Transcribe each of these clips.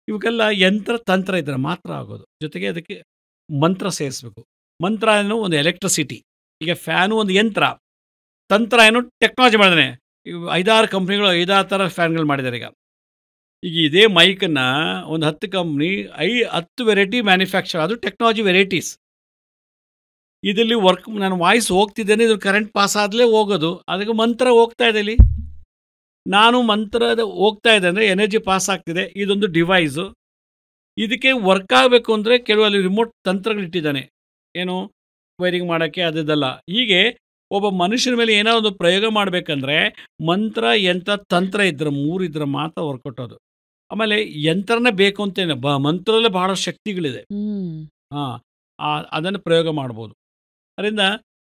ಇವಕ್ಕೆಲ್ಲ ಯಂತ್ರ ತಂತ್ರ ಇದ್ರೆ ಮಾತ್ರ ಆಗೋದು. ಜೊತೆಗೆ ಅದಕ್ಕೆ ಮಂತ್ರ ಸೇರಿಸ್ಬೇಕು. ಮಂತ್ರ ಏನು ಒಂದು ಎಲೆಕ್ಟ್ರಿಸಿಟಿ. ಈಗ ಫ್ಯಾನು ಒಂದು ಯಂತ್ರ. ತಂತ್ರ ಏನು ಟೆಕ್ನಾಲಜಿ ಮಾಡಿದ್ದಾನೆ. ಇವು 5-6 ಕಂಪ್ನಿಗಳು 5-6 ಥರ ಫ್ಯಾನ್‌ಗಳು ಮಾಡಿದ್ದಾರೆ ಈಗ. ಈಗ ಇದೇ ಮೈಕನ್ನ ಒಂದು 10 ಕಂಪ್ನಿ 10 ವೆರೈಟಿ ಮ್ಯಾನುಫ್ಯಾಕ್ಚರ್ ಅದು ಟೆಕ್ನಾಲಜಿ ವೆರೈಟೀಸ್. ಇದರಲ್ಲಿ ನಾನು ವಾಯ್ಸ್ ಹೋಗ್ತಿದ್ದೇನೆ, ಇದು ಕರೆಂಟ್ ಪಾಸ್ ಆದಲೇ ಹೋಗೋದು. ಅದಕ್ಕೆ ಮಂತ್ರ ಹೋಗ್ತಾ ಇದೆ ಇಲ್ಲಿ. ನಾನು ಮಂತ್ರದ ಹೋಗ್ತಾ ಇದೆ ಅಂದರೆ ಎನರ್ಜಿ ಪಾಸ್ ಆಗ್ತಿದೆ. ಇದೊಂದು ಡಿವೈಸು. ಇದಕ್ಕೆ ವರ್ಕ್ ಆಗಬೇಕು ಅಂದರೆ ಕೆಲವಲ್ಲಿ ರಿಮೋಟ್ ತಂತ್ರಗಳಿಟ್ಟಿದ್ದಾನೆ. ಏನು ವೈರಿಂಗ್ ಮಾಡೋಕ್ಕೆ ಅದದ್ದಲ್ಲ. ಹೀಗೆ ಒಬ್ಬ ಮನುಷ್ಯನ ಮೇಲೆ ಏನೋ ಒಂದು ಪ್ರಯೋಗ ಮಾಡಬೇಕಂದ್ರೆ ಮಂತ್ರ, ಯಂತ್ರ, ತಂತ್ರ ಇದ್ರೆ 3 ಇದ್ರೆ ಮಾತ್ರ ವರ್ಕೌಟ್ ಅದು. ಆಮೇಲೆ ಯಂತ್ರನೇ ಬೇಕು ಅಂತೇನೆ ಮಂತ್ರದಲ್ಲೇ ಬಹಳ ಶಕ್ತಿಗಳಿದೆ. ಹಾಂ, ಅದನ್ನು ಪ್ರಯೋಗ ಮಾಡ್ಬೋದು. ಅದರಿಂದ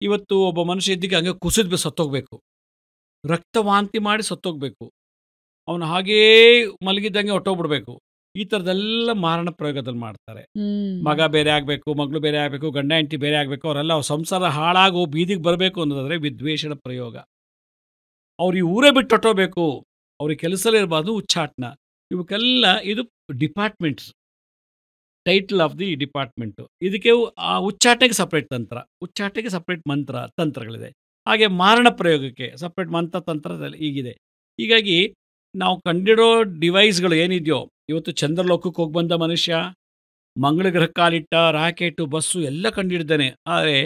ಇವತ್ತು ಒಬ್ಬ ಮನುಷ್ಯ ಇದ್ದಕ್ಕೆ ಹಂಗೆ ಕುಸಿದು ಸತ್ತೋಗ್ಬೇಕು, ರಕ್ತವಾಂತಿ ಮಾಡಿ ಸತ್ತೋಗ್ಬೇಕು, ಅವನು ಹಾಗೇ ಮಲಗಿದ್ದಂಗೆ ಹೊಟ್ಟೋಗ್ಬಿಡ್ಬೇಕು. ಈ ಥರದ್ದೆಲ್ಲ ಮಾರಣ ಪ್ರಯೋಗದಲ್ಲಿ ಮಾಡ್ತಾರೆ. ಮಗ ಬೇರೆ ಆಗಬೇಕು, ಮಗಳು ಬೇರೆ ಆಗಬೇಕು, ಗಂಡ ಹೆಂಡತಿ ಬೇರೆ ಆಗಬೇಕು, ಅವರೆಲ್ಲ ಸಂಸಾರ ಹಾಳಾಗೋ ಬೀದಿಗೆ ಬರಬೇಕು ಅನ್ನೋದಾದರೆ ವಿದ್ವೇಷದ ಪ್ರಯೋಗ. ಅವ್ರು ಈ ಊರೇ ಬಿಟ್ಟು ಹೊಟ್ಟೋಗ್ಬೇಕು, ಅವ್ರಿಗೆ ಕೆಲಸಲೇ ಇರಬಾರ್ದು, ಉಚ್ಚಾಟನ. ಇವಕ್ಕೆಲ್ಲ ಇದು departments, title of the department. ಇದಕ್ಕೆ ಆ ಉಚ್ಚಾಟನೆಗೆ ಸಪ್ರೇಟ್ ತಂತ್ರ, ಉಚ್ಚಾಟನೆಗೆ ಸಪ್ರೇಟ್ ಮಂತ್ರ ತಂತ್ರಗಳಿದೆ. ಹಾಗೆ ಮಾರಣ ಪ್ರಯೋಗಕ್ಕೆ ಸಪ್ರೇಟ್ ಮಂತ್ರ ತಂತ್ರದಲ್ಲಿ ಹೀಗಿದೆ. ಹೀಗಾಗಿ ನಾವು ಕಂಡಿಡೋ ಡಿವೈಸ್ಗಳು ಏನಿದೆಯೋ, ಇವತ್ತು ಚಂದ್ರಲೋಕಕ್ಕೆ ಹೋಗಿ ಬಂದ ಮನುಷ್ಯ, ಮಂಗಳ ಗ್ರಹಕ್ಕೆ ಕಾಲಿಟ್ಟ, ರಾಕೆಟು, ಬಸ್ಸು ಎಲ್ಲ ಕಂಡಿಡ್ದಾನೆ. ಆದರೆ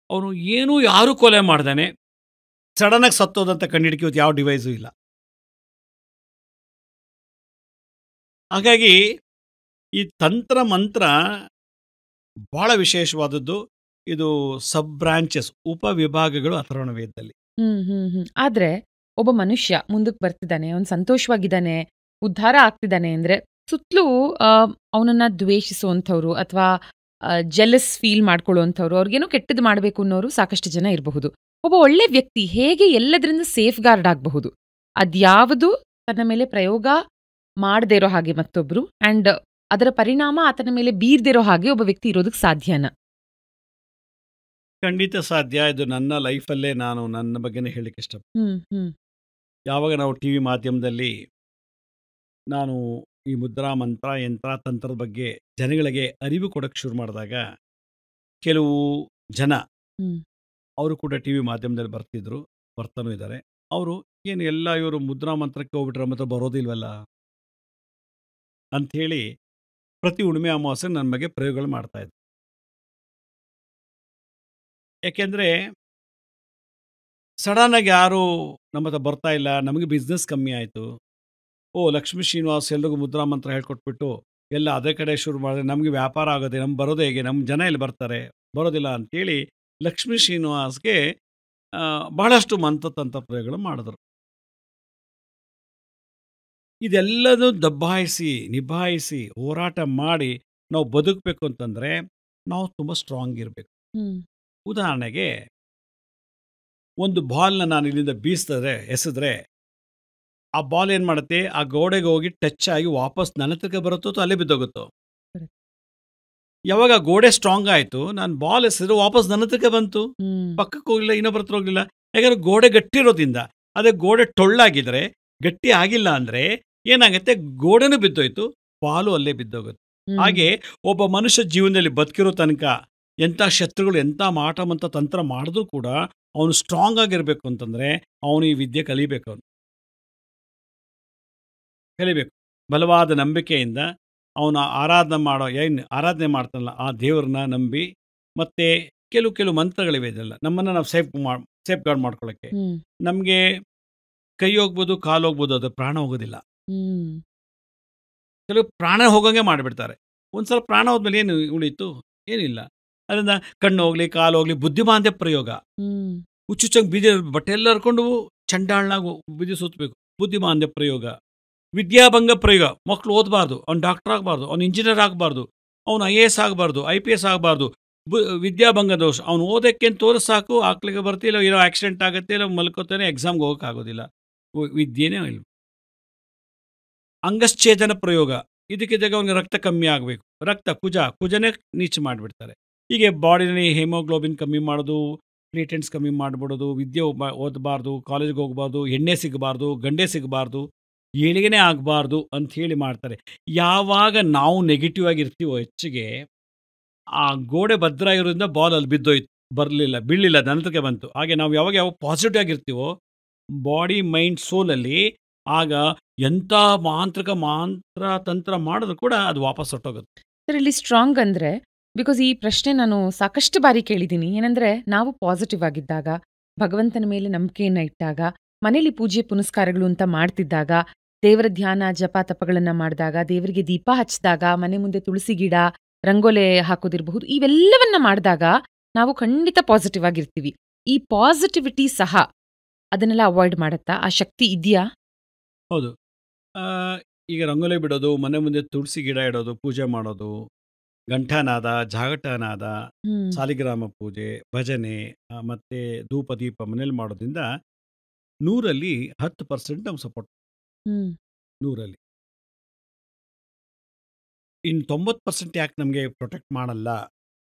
ಅವನು ಏನೂ ಯಾರೂ ಕೊಲೆ ಮಾಡ್ದಾನೆ ಸಡನ್ನಾಗಿ ಸತ್ತೋದಂತ ಕಂಡಿಡಿಕೆ ಇವತ್ತು ಯಾವ ಡಿವೈಸು ಇಲ್ಲ. ಹಾಗಾಗಿ ಈ ತಂತ್ರ ಮಂತ್ರ ಬಹಳ ವಿಶೇಷವಾದದ್ದು. ಇದು ಸಬ್ ಬ್ರಾಂಚಸ್, ಉಪವಿಭಾಗಗಳು ಅಥರ್ವಣ ವೇದದಲ್ಲಿ. ಆದ್ರೆ ಒಬ್ಬ ಮನುಷ್ಯ ಮುಂದಕ್ಕೆ ಬರ್ತಿದ್ದಾನೆ, ಅವನು ಸಂತೋಷವಾಗಿದ್ದಾನೆ, ಉದ್ಧಾರ ಆಗ್ತಿದ್ದಾನೆ ಅಂದ್ರೆ ಸುತ್ತಲೂ ಅವನನ್ನ ದ್ವೇಷಿಸುವಂಥವ್ರು ಅಥವಾ ಜೆಲಸ್ ಫೀಲ್ ಮಾಡ್ಕೊಳ್ಳುವಂಥವ್ರು, ಅವ್ರಿಗೇನೋ ಕೆಟ್ಟದ್ದು ಮಾಡಬೇಕು ಅನ್ನೋರು ಸಾಕಷ್ಟು ಜನ ಇರಬಹುದು. ಒಬ್ಬ ಒಳ್ಳೆ ವ್ಯಕ್ತಿ ಹೇಗೆ ಎಲ್ಲದರಿಂದ ಸೇಫ್ ಗಾರ್ಡ್ ಆಗಬಹುದು? ಅದ್ಯಾವುದು ತನ್ನ ಮೇಲೆ ಪ್ರಯೋಗ ಮಾಡದೇ ಇರೋ ಹಾಗೆ ಮತ್ತೊಬ್ರು, ಅಂಡ್ ಅದರ ಪರಿಣಾಮ ಆತನ ಮೇಲೆ ಬೀರ್ದಿರೋ ಹಾಗೆ ಒಬ್ಬ ವ್ಯಕ್ತಿ ಇರೋದಕ್ಕೆ ಸಾಧ್ಯನಾ? ಖಂಡಿತ ಸಾಧ್ಯ. ಇದು ನನ್ನ ಲೈಫಲ್ಲೇ ನಾನು ನನ್ನ ಬಗ್ಗೆನೇ ಹೇಳಲಿಕ್ಕೆ ಇಷ್ಟಪಡ್ತೀನಿ. ಯಾವಾಗ ನಾವು ಟಿ ವಿ ಮಾಧ್ಯಮದಲ್ಲಿ ನಾನು ಈ ಮುದ್ರಾ ಮಂತ್ರ, ಯಂತ್ರ, ತಂತ್ರದ ಬಗ್ಗೆ ಜನಗಳಿಗೆ ಅರಿವು ಕೊಡೋಕ್ಕೆ ಶುರು ಮಾಡಿದಾಗ ಕೆಲವು ಜನ ಅವರು ಕೂಡ ಟಿ ವಿ ಮಾಧ್ಯಮದಲ್ಲಿ ಬರ್ತಾನೂ ಇದ್ದಾರೆ. ಅವರು ಏನು ಎಲ್ಲ ಇವರು ಮುದ್ರಾ ಮಂತ್ರಕ್ಕೆ ಹೋಗ್ಬಿಟ್ರೆ ಮಾತ್ರ ಬರೋದಿಲ್ವಲ್ಲ ಅಂಥೇಳಿ ಪ್ರತಿ ಹುಣ್ಣಿಮೆ ಅಮಾವಾಸ್ಯೆ ನನ್ನ ಬಗ್ಗೆ ಪ್ರಯೋಗಗಳು ಮಾಡ್ತಾಯಿದ್ರು. ಯಾಕೆಂದರೆ ಸಡನ್ನಾಗಿ ಯಾರೂ ನಮ್ಮ ಹತ್ರ ಬರ್ತಾ ಇಲ್ಲ, ನಮಗೆ ಬಿಸ್ನೆಸ್ ಕಮ್ಮಿ ಆಯಿತು. ಲಕ್ಷ್ಮೀ ಶ್ರೀನಿವಾಸ್ ಎಲ್ರಿಗೂ ಮುದ್ರಾ ಮಂತ್ರ ಹೇಳ್ಕೊಟ್ಬಿಟ್ಟು ಎಲ್ಲ ಅದೇ ಕಡೆ ಶುರು ಮಾಡಿದ್ರೆ ನಮಗೆ ವ್ಯಾಪಾರ ಆಗೋದೆ, ನಮ್ಗೆ ಬರೋದು ಹೇಗೆ, ನಮ್ಮ ಜನ ಇಲ್ಲಿ ಬರ್ತಾರೆ, ಬರೋದಿಲ್ಲ ಅಂಥೇಳಿ ಲಕ್ಷ್ಮೀ ಶ್ರೀನಿವಾಸ್ಗೆ ಬಹಳಷ್ಟು ಮಂತ್ರತಂತ್ರ ಪ್ರಯೋಗಗಳು ಮಾಡಿದ್ರು. ಇದೆಲ್ಲದೂ ದಬ್ಬಾಯಿಸಿ ನಿಭಾಯಿಸಿ ಹೋರಾಟ ಮಾಡಿ ನಾವು ಬದುಕಬೇಕು ಅಂತಂದರೆ ನಾವು ತುಂಬ ಸ್ಟ್ರಾಂಗ್ ಇರಬೇಕು. ಉದಾಹರಣೆಗೆ ಒಂದು ಬಾಲ್ನ ನಾನು ಇಲ್ಲಿಂದ ಎಸೆದ್ರೆ ಆ ಬಾಲ್ ಏನು ಮಾಡುತ್ತೆ, ಆ ಗೋಡೆಗೆ ಹೋಗಿ ಟಚ್ ಆಗಿ ವಾಪಸ್ ನನ್ನ ಹತ್ರಕ್ಕೆ ಬರುತ್ತೋ ಅಲ್ಲೇ ಬಿದ್ದೋಗುತ್ತೋ. ಯಾವಾಗ ಗೋಡೆ ಸ್ಟ್ರಾಂಗ್ ಆಯಿತು, ನಾನು ಬಾಲ್ ಎಸೆದ್ರೆ ವಾಪಸ್ ನನ್ನ ಹತ್ರಕ್ಕೆ ಬಂತು, ಪಕ್ಕಕ್ಕೆ ಹೋಗಲಿಲ್ಲ, ಇನ್ನೊಬ್ಬರ ಹತ್ರ ಹೋಗಲಿಲ್ಲ. ಯಾಕಂದರೆ ಗೋಡೆ ಗಟ್ಟಿ ಇರೋದ್ರಿಂದ. ಅದೇ ಗೋಡೆ ಟೊಳ್ಳಾಗಿದ್ರೆ, ಗಟ್ಟಿ ಆಗಿಲ್ಲ ಅಂದರೆ ಏನಾಗುತ್ತೆ, ಗೋಡೆನೂ ಬಿದ್ದೋಯ್ತು, ಬಾಲು ಅಲ್ಲೇ ಬಿದ್ದೋಗುತ್ತೆ. ಹಾಗೆ ಒಬ್ಬ ಮನುಷ್ಯ ಜೀವನದಲ್ಲಿ ಬದುಕಿರೋ ತನಕ ಎಂಥ ಶತ್ರುಗಳು ಎಂಥ ಮಾಟ ಮಂತ್ರ ತಂತ್ರ ಮಾಡಿದ್ರೂ ಕೂಡ ಅವನು ಸ್ಟ್ರಾಂಗ್ ಆಗಿರಬೇಕು ಅಂತಂದರೆ ಅವನು ಈ ವಿದ್ಯೆ ಕಲಿಬೇಕು. ಬಲವಾದ ನಂಬಿಕೆಯಿಂದ ಅವನು ಆರಾಧನೆ ಮಾಡ್ತಾನಲ್ಲ ಆ ದೇವ್ರನ್ನ ನಂಬಿ, ಮತ್ತು ಕೆಲವು ಮಂತ್ರಗಳಿವೆ. ಇದೆಲ್ಲ ನಮ್ಮನ್ನು ನಾವು ಸೇಫ್ ಗಾರ್ಡ್ ಮಾಡ್ಕೊಳ್ಳೋಕ್ಕೆ. ನಮಗೆ ಕೈ ಹೋಗ್ಬೋದು, ಕಾಲು ಹೋಗ್ಬೋದು, ಅದು ಪ್ರಾಣ ಹೋಗೋದಿಲ್ಲ. ಕೆಲವು ಪ್ರಾಣ ಹೋಗಂಗೆ ಮಾಡಿಬಿಡ್ತಾರೆ. ಒಂದ್ಸಲ ಪ್ರಾಣ ಹೋದ್ಮೇಲೆ ಏನು ಉಳೀತು? ಏನಿಲ್ಲ. ಅದರಿಂದ ಕಣ್ಣು ಹೋಗ್ಲಿ, ಕಾಲು ಹೋಗ್ಲಿ, ಬುದ್ಧಿಮಾಂದ್ಯ ಪ್ರಯೋಗ. ಹುಚ್ಚುಚ್ಚಂಗೆ ಬೀದಿ ಬಟ್ಟೆ ಎಲ್ಲ ಹರ್ಕೊಂಡು ಚಂಡಾಳನಾಗ ಬೀದಿ ಸುತ್ತಬೇಕು, ಬುದ್ಧಿಮಾಂದ್ಯ ಪ್ರಯೋಗ. ವಿದ್ಯಾಭಂಗ ಪ್ರಯೋಗ, ಮಕ್ಕಳು ಓದಬಾರ್ದು, ಅವ್ನು ಡಾಕ್ಟರ್ ಆಗಬಾರ್ದು, ಅವ್ನು ಇಂಜಿನಿಯರ್ ಆಗಬಾರ್ದು, ಅವನು IAS ಆಗಬಾರ್ದು, IPS ಆಗಬಾರ್ದು, ವಿದ್ಯಾಭಂಗ ದೋಷ. ಅವ್ನು ಓದೋಕ್ಕೆ ತೋರಿಸ್ ಸಾಕು, ಆಕ್ಳಿಗೆ ಬರ್ತಿಲ್ಲ, ಏನೋ ಆಕ್ಸಿಡೆಂಟ್ ಆಗುತ್ತೆ, ಇಲ್ಲ ಮಲ್ಕೋತಾನೆ, ಎಕ್ಸಾಮ್ಗೆ ಹೋಗೋಕ್ಕಾಗೋದಿಲ್ಲ, ವಿದ್ಯೆನೇ ಇಲ್ಲ. ಅಂಗಶ್ಚೇದನ ಪ್ರಯೋಗ, ಇದಕ್ಕಿದ್ದಾಗ ಅವನಿಗೆ ರಕ್ತ ಕಮ್ಮಿ ಆಗಬೇಕು, ಕುಜನೇ ನೀಚು ಮಾಡಿಬಿಡ್ತಾರೆ. ಹೀಗೆ ಬಾಡಿನಲ್ಲಿ ಹಿಮೋಗ್ಲೋಬಿನ್ ಕಮ್ಮಿ ಮಾಡೋದು, ಪ್ಲೇಟೆಂಟ್ಸ್ ಕಮ್ಮಿ ಮಾಡಿಬಿಡೋದು, ವಿದ್ಯೆ ಓದಬಾರ್ದು, ಕಾಲೇಜ್ಗೆ ಹೋಗಬಾರ್ದು, ಎಣ್ಣೆ ಸಿಗಬಾರ್ದು, ಗಂಡೆ ಸಿಗಬಾರ್ದು, ಏಳಿಗೆನೇ ಆಗಬಾರ್ದು ಅಂತ ಹೇಳಿ ಮಾಡ್ತಾರೆ. ಯಾವಾಗ ನಾವು ನೆಗೆಟಿವ್ ಆಗಿರ್ತೀವೋ ಹೆಚ್ಚಿಗೆ, ಆ ಗೋಡೆ ಭದ್ರ ಇರೋದ್ರಿಂದ ಬಾಲ್ ಅಲ್ಲಿ ಬಿದ್ದೋಯ್ತು. ಬೀಳಲಿಲ್ಲ, ನಂತರಕ್ಕೆ ಬಂತು. ಹಾಗೆ ನಾವು ಯಾವಾಗ ಪಾಸಿಟಿವ್ ಆಗಿರ್ತೀವೋ, ಬಾಡಿ, ಮೈಂಡ್, ಸೋಲಲ್ಲಿ ಆಗ ಎಂಥ ಮಂತ್ರ ತಂತ್ರ ಮಾಡಿದ್ರು ಕೂಡ ಅದು ವಾಪಸ್ ಹೊರಟೋಗುತ್ತೆ. ಸರ್, ಇಲ್ಲಿ ಸ್ಟ್ರಾಂಗ್ ಅಂದ್ರೆ ಬಿಕಾಸ್ ಈ ಪ್ರಶ್ನೆ ನಾನು ಸಾಕಷ್ಟು ಬಾರಿ ಕೇಳಿದ್ದೀನಿ. ಏನಂದ್ರೆ, ನಾವು ಪಾಸಿಟಿವ್ ಆಗಿದ್ದಾಗ, ಭಗವಂತನ ಮೇಲೆ ನಂಬಿಕೆಯನ್ನ ಇಟ್ಟಾಗ, ಮನೇಲಿ ಪೂಜೆ ಪುನಸ್ಕಾರಗಳು ಅಂತ ಮಾಡ್ತಿದ್ದಾಗ, ದೇವರ ಧ್ಯಾನ ಜಪ ತಪಗಳನ್ನ ಮಾಡಿದಾಗ, ದೇವರಿಗೆ ದೀಪ ಹಚ್ಚಿದಾಗ, ಮನೆ ಮುಂದೆ ತುಳಸಿ ಗಿಡ, ರಂಗೋಲೆ ಹಾಕೋದಿರಬಹುದು, ಇವೆಲ್ಲವನ್ನ ಮಾಡಿದಾಗ ನಾವು ಖಂಡಿತ ಪಾಸಿಟಿವ್ ಆಗಿರ್ತೀವಿ. ಈ ಪಾಸಿಟಿವಿಟಿ ಸಹ ಅದನ್ನೆಲ್ಲ ಅವಾಯ್ಡ್ ಮಾಡತ್ತಾ? ಆ ಶಕ್ತಿ ಇದೆಯಾ? ಹೌದು. ಆ, ಈಗ ರಂಗೋಲಿ ಬಿಡೋದು, ಮನೆ ಮುಂದೆ ತುಳಸಿ ಗಿಡ ಇಡೋದು, ಪೂಜೆ ಮಾಡೋದು, ಘಂಟಾನಾದ, ಜಾಗಟನಾದ, ಹ್ಮ್ ಸಾಲಿಗ್ರಾಮ ಪೂಜೆ, ಭಜನೆ, ಮತ್ತೆ ಧೂಪ ದೀಪ ಮನೇಲಿ ಮಾಡೋದ್ರಿಂದ 100ರಲ್ಲಿ 10% ನಮ್ಗೆ ಸಪೋರ್ಟ್. ಹ್ಮ್ 100ರಲ್ಲಿ ಇನ್ನು 90% ಯಾಕೆ ನಮಗೆ ಪ್ರೊಟೆಕ್ಟ್ ಮಾಡಲ್ಲ?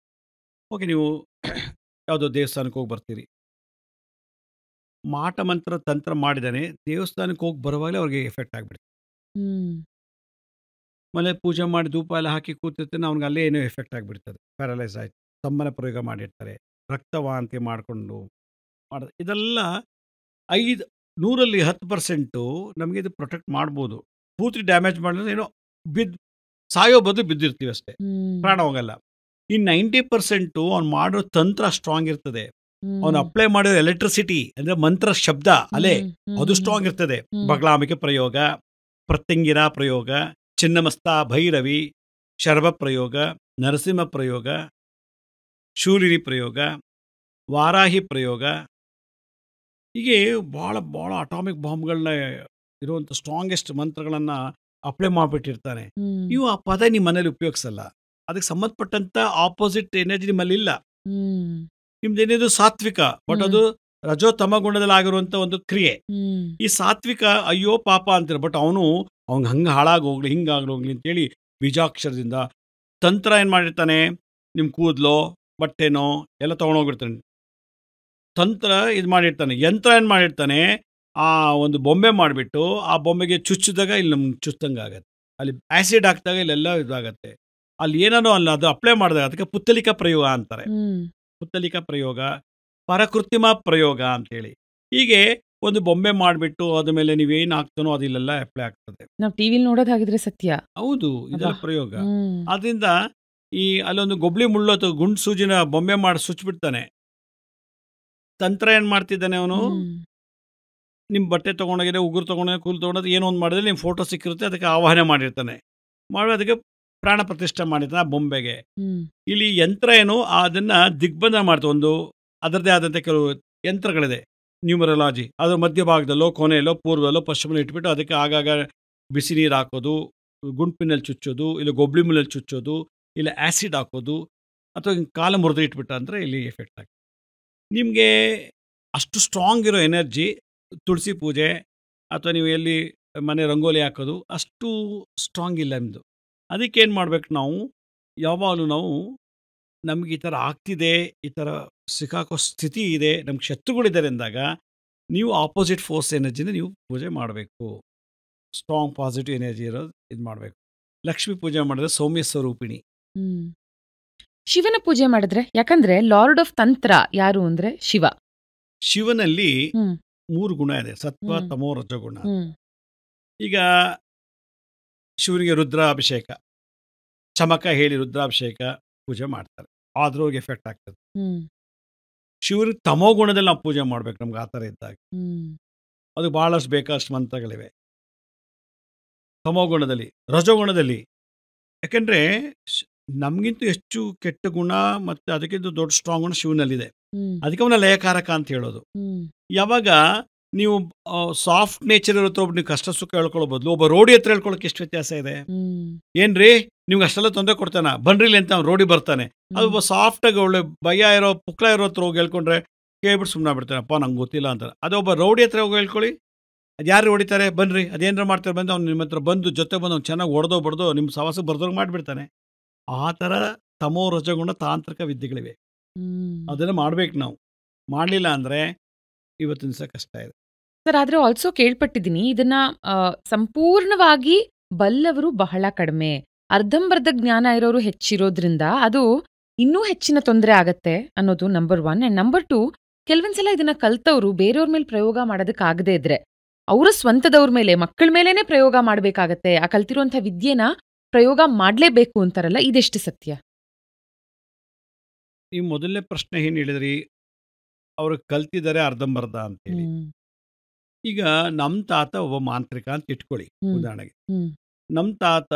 ಓಕೆ, ನೀವು ಯಾವುದೋ ದೇವಸ್ಥಾನಕ್ಕೆ ಹೋಗಿ ಬರ್ತೀರಿ, ಮಾಟ ಮಂತ್ರ ತಂತ್ರ ಮಾಡಿದಾನೆ, ದೇವಸ್ಥಾನಕ್ಕೆ ಹೋಗಿ ಬರುವಾಗಲೇ ಅವ್ರಿಗೆ ಎಫೆಕ್ಟ್ ಆಗಿಬಿಡುತ್ತೆ. ಹ್ಮ್ ಮನೆ ಪೂಜೆ ಮಾಡಿ ಧೂಪ ಎಲ್ಲ ಹಾಕಿ ಕೂತಿರ್ತಾನೆ, ಅವ್ನಿಗೆ ಅಲ್ಲೇ ಏನೋ ಎಫೆಕ್ಟ್ ಆಗಿಬಿಡ್ತದೆ, ಪ್ಯಾರಲೈಸ್ ಆಯ್ತು. ತಮ್ಮನ ಪ್ರಯೋಗ ಮಾಡಿರ್ತಾರೆ, ರಕ್ತವಾಂತಿ ಮಾಡಿಕೊಂಡು ಮಾಡೋದು, ಇದೆಲ್ಲ 100ರಲ್ಲಿ 10% ನಮಗೆ ಇದು ಪ್ರೊಟೆಕ್ಟ್ ಮಾಡ್ಬೋದು. ಪೂರ್ತಿ ಡ್ಯಾಮೇಜ್ ಮಾಡಿದ್ರೆ ಏನೋ ಸಾಯೋ ಬದಲು ಬಿದ್ದಿರ್ತೀವಿ ಅಷ್ಟೇ, ಹ್ಮ್ ಪ್ರಾಣ ಹೋಗಲ್ಲ. ಇನ್ನು 90% ಅವ್ನು ಮಾಡೋ ತಂತ್ರ ಸ್ಟ್ರಾಂಗ್ ಇರ್ತದೆ. ಅವನು ಹ್ಮ್ ಅಪ್ಲೈ ಮಾಡಿರೋ ಎಲೆಕ್ಟ್ರಿಸಿಟಿ ಅಂದರೆ ಮಂತ್ರ ಶಬ್ದ ಅಲೆ, ಅದು ಸ್ಟ್ರಾಂಗ್ ಇರ್ತದೆ. ಹ್ಮ್. ಬಗಳಾಮಿಕೆ ಪ್ರಯೋಗ, ಪ್ರತ್ಯಂಗಿರ ಪ್ರಯೋಗ, ಚಿನ್ನಮಸ್ತ ಭೈರವಿ, ಶರಭ ಪ್ರಯೋಗ, ನರಸಿಂಹ ಪ್ರಯೋಗ, ಶೂಲಿನಿ ಪ್ರಯೋಗ, ವಾರಾಹಿ ಪ್ರಯೋಗ, ಹೀಗೆ ಭಾಳ ಭಾಳ ಅಟಾಮಿಕ್ ಬಾಂಬ್ಗಳನ್ನ ಇರುವಂಥ ಸ್ಟ್ರಾಂಗೆಸ್ಟ್ ಮಂತ್ರಗಳನ್ನು ಅಪ್ಲೈ ಮಾಡಿಬಿಟ್ಟಿರ್ತಾನೆ. ಹ್ಮ್ ನೀವು ಆ ಪದ ನಿಮ್ಮ ಮನೇಲಿ ಉಪಯೋಗಿಸಲ್ಲ, ಅದಕ್ಕೆ ಸಂಬಂಧಪಟ್ಟಂಥ ಆಪೋಸಿಟ್ ಎನರ್ಜಿ ನಿಮ್ಮಲ್ಲಿ ಇಲ್ಲ. ಹ್ಮ್ ನಿಮ್ದೇನಿದು ಸಾತ್ವಿಕ, ಬಟ್ ಅದು ರಜೋ ತಮ ಗುಣದಲ್ಲಿ ಆಗಿರುವಂಥ ಒಂದು ಕ್ರಿಯೆ. ಹ್ಮ್ ಈ ಸಾತ್ವಿಕ ಅಯ್ಯೋ ಪಾಪ ಅಂತೀರ, ಬಟ್ ಅವ್ನಿಗೆ ಹಂಗೆ ಹಾಳಾಗೋಗ್ಲಿ ಹಿಂಗಾಗೋಗ್ಲಿ ಅಂತೇಳಿ ಬೀಜಾಕ್ಷರದಿಂದ ತಂತ್ರ ಏನು ಮಾಡಿರ್ತಾನೆ, ನಿಮ್ಮ ಕೂದಲೋ ಬಟ್ಟೆನೋ ಎಲ್ಲ ತೊಗೊಂಡೋಗಿರ್ತಾನೆ. ತಂತ್ರ ಇದು ಮಾಡಿರ್ತಾನೆ. ಯಂತ್ರ ಏನು ಮಾಡಿರ್ತಾನೆ, ಆ ಒಂದು ಬೊಂಬೆ ಮಾಡಿಬಿಟ್ಟು ಆ ಬೊಂಬೆಗೆ ಚುಚ್ಚಿದಾಗ ಇಲ್ಲಿ ನಮ್ಗೆ ಚುಚ್ಚಂಗೆ ಆಗತ್ತೆ, ಅಲ್ಲಿ ಆ್ಯಸಿಡ್ ಹಾಕಿದಾಗ ಇಲ್ಲೆಲ್ಲ ಇದಾಗತ್ತೆ, ಅಲ್ಲಿ ಏನಾನೋ ಅಲ್ಲ ಅದು ಅಪ್ಲೈ ಮಾಡಿದಾಗ ಅದಕ್ಕೆ ಪುತ್ತಲಿಕ ಪ್ರಯೋಗ ಅಂತಾರೆ. ಹ್ಮ್ ಪುತ್ತಲಿಕ ಪ್ರಯೋಗ, ಪರಕೃತ್ರಿಮ ಪ್ರಯೋಗ ಅಂತೇಳಿ. ಹೀಗೆ ಒಂದು ಬೊಂಬೆ ಮಾಡಿಬಿಟ್ಟು ಅದ್ರ ಮೇಲೆ ನೀವೇನು ಹಾಕ್ತಾನೋ ಅದು ಇಲ್ಲೆಲ್ಲ ಅಪ್ಲೈ ಆಗ್ತದೆ. ನಾವ್ ಟಿವಿಲ್ ನೋಡೋದ್ ಹಾಗಿದ್ರೆ ಸತ್ಯ. ಹೌದು, ಇದೆಲ್ಲ ಅಬ್ಬಾ. ಪ್ರಯೋಗ. ಹ್ಮ್ ಆದ್ದರಿಂದ ಈ ಅಲ್ಲೊಂದು ಗೊಬ್ಳಿ ಮುಳ್ಳು ಅಥವಾ ಗುಂಡು ಸೂಜಿನ ಬೊಂಬೆ ಮಾಡಿ ಸುಚ್ಚಿಬಿಡ್ತಾನೆ. ತಂತ್ರ ಏನು ಮಾಡ್ತಿದ್ದಾನೆ ಅವನು, ಹ್ಮ್ ನಿಮ್ಮ ಬಟ್ಟೆ ತೊಗೊಂಡೋಗಿದೆ, ಉಗುರು ತೊಗೊಂಡೋಗಿ, ಕೂಲ್ ತೊಗೊಂಡೋದು ಏನೋ ಒಂದು ಮಾಡಿದ್ರೆ ನಿಮ್ಮ ಫೋಟೋ ಸಿಕ್ಕಿರುತ್ತೆ, ಅದಕ್ಕೆ ಆವಾಹನೆ ಮಾಡಿರ್ತಾನೆ, ಮಾಡಿ ಅದಕ್ಕೆ ಪ್ರಾಣ ಪ್ರತಿಷ್ಠೆ ಮಾಡಿರ್ತಾನೆ ಆ ಬೊಂಬೆಗೆ. ಹ್ಮ್ ಇಲ್ಲಿ ಯಂತ್ರ ಏನು ಅದನ್ನು ದಿಗ್ಬಂಧನ ಮಾಡ್ತದೆ. ಒಂದು ಅದರದ್ದೇ ಆದಂಥ ಕೆಲವು ಯಂತ್ರಗಳಿದೆ, ನ್ಯೂಮರಲಾಜಿ, ಅದರ ಮಧ್ಯಭಾಗದಲ್ಲೋ ಕೊನೆಯಲ್ಲೋ ಪೂರ್ವದಲ್ಲೋ ಪಶ್ಚಿಮಲ್ಲೋ ಇಟ್ಬಿಟ್ಟು ಅದಕ್ಕೆ ಆಗಾಗ ಬಿಸಿ ನೀರು ಹಾಕೋದು, ಗುಂಪಿನಲ್ಲಿ ಚುಚ್ಚೋದು, ಇಲ್ಲ ಗೊಬ್ಳಿ ಮುಳ್ಳಲ್ಲಿ ಚುಚ್ಚೋದು, ಇಲ್ಲ ಆ್ಯಸಿಡ್ ಹಾಕೋದು, ಅಥವಾ ಕಾಲು ಮುರಿದು ಇಟ್ಬಿಟ್ಟ ಅಂದರೆ ಇಲ್ಲಿ ಎಫೆಕ್ಟ್ ಆಗ್ತದೆ. ನಿಮಗೆ ಅಷ್ಟು ಸ್ಟ್ರಾಂಗ್ ಇರೋ ಎನರ್ಜಿ ತುಳಸಿ ಪೂಜೆ ಅಥವಾ ನೀವು ಎಲ್ಲಿ ಮನೆ ರಂಗೋಲಿ ಹಾಕೋದು ಅಷ್ಟು ಸ್ಟ್ರಾಂಗ್ ಇಲ್ಲ ನಿಮ್ಮದು. ಅದಕ್ಕೇನು ಮಾಡ್ಬೇಕು ನಾವು, ಯಾವಾಗಲೂ ನಾವು ನಮ್ಗೆ ಈ ಥರ ಆಗ್ತಿದೆ, ಈ ಥರ ಸಿಕ್ಕಾಕೋ ಸ್ಥಿತಿ ಇದೆ, ನಮ್ಗೆ ಶತ್ರುಗಳಿದ್ದಾರೆ ಅಂದಾಗ ನೀವು ಆಪೋಸಿಟ್ ಫೋರ್ಸ್ ಎನರ್ಜಿನ ನೀವು ಪೂಜೆ ಮಾಡಬೇಕು. ಸ್ಟ್ರಾಂಗ್ ಪಾಸಿಟಿವ್ ಎನರ್ಜಿ ಇರೋದು ಇದು ಮಾಡಬೇಕು. ಲಕ್ಷ್ಮೀ ಪೂಜೆ ಮಾಡಿದ್ರೆ ಸೌಮ್ಯ ಸ್ವರೂಪಿಣಿ. ಹ್ಮ್ ಶಿವನ ಪೂಜೆ ಮಾಡಿದ್ರೆ, ಯಾಕಂದ್ರೆ ಲಾರ್ಡ್ ಆಫ್ ತಂತ್ರ ಯಾರು ಅಂದ್ರೆ ಶಿವ. ಶಿವನಲ್ಲಿ ಹ್ಮ್ 3 ಗುಣ ಇದೆ, ಸತ್ವ ಹ್ಮ್. ತಮೋ ರಜೋಗುಣ. ಹ್ಮ್ ಈಗ ಶಿವನಿಗೆ ರುದ್ರಾಭಿಷೇಕ, ಚಮಕ ಹೇಳಿ ರುದ್ರಾಭಿಷೇಕ ಪೂಜೆ ಮಾಡ್ತಾರೆ, ಆದ್ರೂ ಅವ್ರಿಗೆ ಎಫೆಕ್ಟ್ ಆಗ್ತದೆ. ಹ್ಮ್ ಶಿವನಿಗೆ ತಮೋ ಗುಣದಲ್ಲಿ ನಾವು ಪೂಜೆ ಮಾಡ್ಬೇಕು, ನಮ್ಗೆ ಆ ಥರ ಇದ್ದಾಗ. ಹ್ಮ್ ಅದು ಭಾಳಷ್ಟು ಬೇಕಷ್ಟು ಮಂತ್ರಗಳಿವೆ ತಮೋಗುಣದಲ್ಲಿ. ರಜೋಗುಣದಲ್ಲಿ ಯಾಕೆಂದರೆ ನಮಗಿಂತ ಹೆಚ್ಚು ಕೆಟ್ಟ ಗುಣ ಮತ್ತು ಅದಕ್ಕಿಂತ ದೊಡ್ಡ ಸ್ಟ್ರಾಂಗ್ ಗುಣ ಶಿವನಲ್ಲಿದೆ. ಹ್ಮ್ ಅದಕ್ಕೆ ಅವನ ಲಯಕಾರಕ ಅಂತ ಹೇಳೋದು. ಹ್ಮ್ ಯಾವಾಗ ನೀವು ಸಾಫ್ಟ್ ನೇಚರ್ ಇರುತ್ತೆ, ಒಬ್ಬ ನೀವು ಕಷ್ಟ ಸುಖ ಹೇಳ್ಕೊಳ್ಳೋ ಬದಲು ಒಬ್ಬ ರೋಡಿ ಹತ್ರ ಹೇಳ್ಕೊಳ್ಳೋಕೆ ಎಷ್ಟು ವ್ಯತ್ಯಾಸ ಇದೆ. ಹ್ಮ್ ಏನ್ರಿ ನಿಮ್ಗೆ ಅಷ್ಟೆಲ್ಲ ತೊಂದರೆ ಕೊಡ್ತಾನ, ಬನ್ರಿಲಿ ಅಂತ ಅವ್ನು ರೋಡಿ ಬರ್ತಾನೆ. ಅದು ಒಬ್ಬ ಸಾಫ್ಟಾಗಿ ಒಳ್ಳೆ ಭಯ ಇರೋ ಪುಕ್ಳ ಇರೋ ಹತ್ರ ಹೋಗಿ ಹೇಳ್ಕೊಂಡ್ರೆ ಕೇಳ್ಬಿಟ್ಟು ಸುಮ್ಮನೆ ಬಿಡ್ತಾನಪ್ಪ, ನಂಗೆ ಗೊತ್ತಿಲ್ಲ ಅಂತಾರೆ. ಅದೇ ಒಬ್ಬ ರೌಡಿ ಹತ್ರ ಹೋಗಿ ಹೇಳ್ಕೊಳ್ಳಿ, ಅದು ಯಾರು ಹೊಡಿತಾರೆ ಬನ್ರಿ ಅದೇನಾರ ಮಾಡ್ತಾರೆ ಬಂದು ಅವ್ನು ನಿಮ್ಮ ಹತ್ರ ಬಂದು ಜೊತೆ ಬಂದು ಅವ್ನು ಚೆನ್ನಾಗಿ ಹೊಡೆದೋ ಬಡ್ದೋ ನಿಮ್ಮ ಸವಾಸ ಬರ್ದೋಗಿ ಮಾಡಿಬಿಡ್ತಾನೆ. ಆ ಥರ ತಮೋ ರಜಗುಣ ತಾಂತ್ರಿಕ ವಿದ್ಯೆಗಳಿವೆ, ಹ್ಮ್ ಅದನ್ನು ಮಾಡ್ಬೇಕು ನಾವು. ಮಾಡಲಿಲ್ಲ ಅಂದರೆ ಇವತ್ತಿನ ದಿವಸ ಕಷ್ಟ ಇದೆ. ಸರ್ ಆದ್ರೆ ಆಲ್ಸೋ ಕೇಳ್ಪಟ್ಟಿದ್ದೀನಿ ಇದನ್ನ ಸಂಪೂರ್ಣವಾಗಿ ಬಲ್ಲವರು ಬಹಳ ಕಡಿಮೆ. ಅರ್ಧಂಬರ್ಧ ಜ್ಞಾನ ಇರೋರು ಹೆಚ್ಚಿರೋದ್ರಿಂದ ಅದು ಇನ್ನೂ ಹೆಚ್ಚಿನ ತೊಂದರೆ ಆಗತ್ತೆ ಅನ್ನೋದು ನಂಬರ್ 1 ಅಂಡ್ ನಂಬರ್ 2 ಕೆಲವೊಂದ್ಸಲ ಇದನ್ನ ಕಲ್ತವ್ರು ಬೇರೆಯವ್ರ ಮೇಲೆ ಪ್ರಯೋಗ ಮಾಡೋದಕ್ಕಾಗದೇ ಇದ್ರೆ ಅವರ ಸ್ವಂತದವ್ರ ಮೇಲೆ ಮಕ್ಕಳ ಮೇಲೇನೆ ಪ್ರಯೋಗ ಮಾಡ್ಬೇಕಾಗತ್ತೆ. ಆ ಕಲ್ತಿರುವಂಥ ವಿದ್ಯೆನ ಪ್ರಯೋಗ ಮಾಡ್ಲೇಬೇಕು ಅಂತಾರಲ್ಲ ಇದೆಷ್ಟು ಸತ್ಯ? ಈ ಮೊದಲನೇ ಪ್ರಶ್ನೆ ಏನು ಹೇಳಿದ್ರಿ, ಅವ್ರು ಕಲ್ತಿದ್ದಾರೆ ಅರ್ಧಂಬರ್ಧ ಅಂತೇಳಿ. ಹ್ಮ್ ಈಗ ನಮ್ಮ ತಾತ ಒಬ್ಬ ಮಾಂತ್ರಿಕ ಅಂತ ಇಟ್ಕೊಳ್ಳಿ ಹ್ಮ್ ಉದಾಹರಣೆಗೆ. ಹ್ಮ್ ನಮ್ಮ ತಾತ